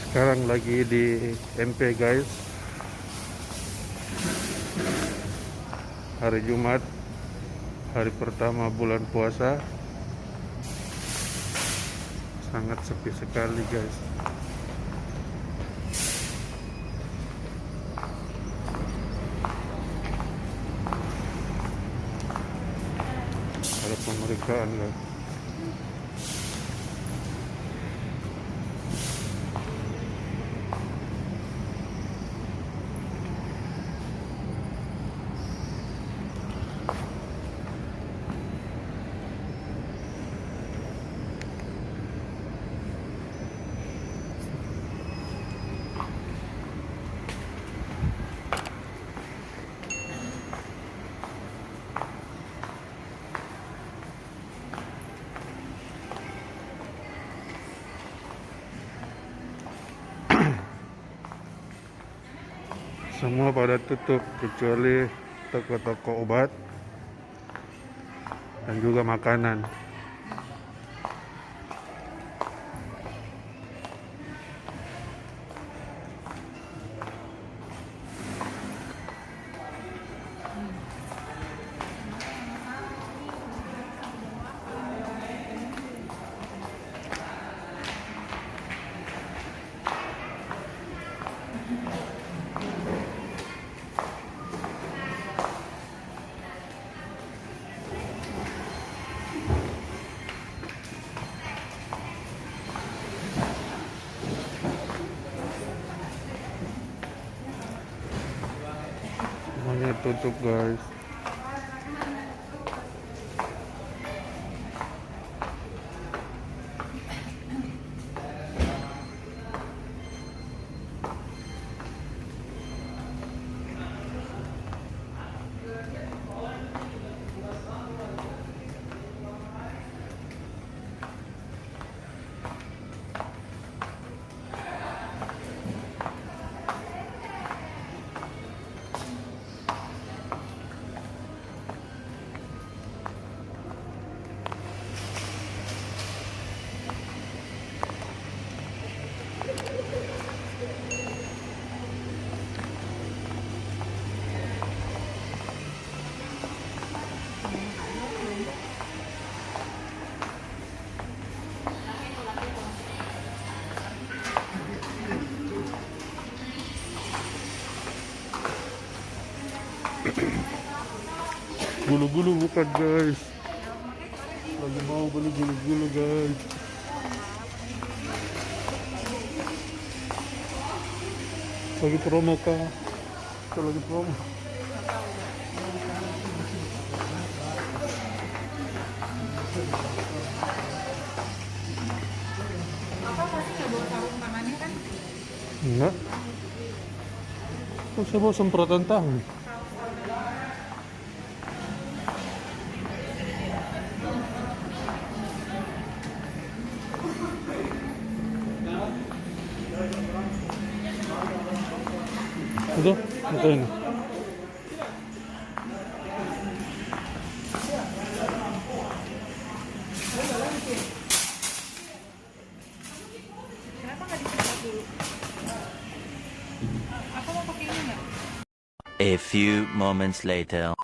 Sekarang lagi di MP guys, hari Jumat, hari pertama bulan puasa. Sangat sepi sekali guys. Ada pemeriksaan guys. Semua pada tutup kecuali toko-toko obat dan juga makanan. Semuanya tutup guys. Gulu-gulu bukan guys. Lagi mau beli gulu-gulu guys. Lagi promo kah? Atau lagi promo? Apa pasti nggak bawa sarung tangannya kan? Enggak. Oh, saya bawa semprotan tangan. Udah, oke ini. Kenapa nggak disemprot dulu? Aku mau pakai ini nggak? A few moments later.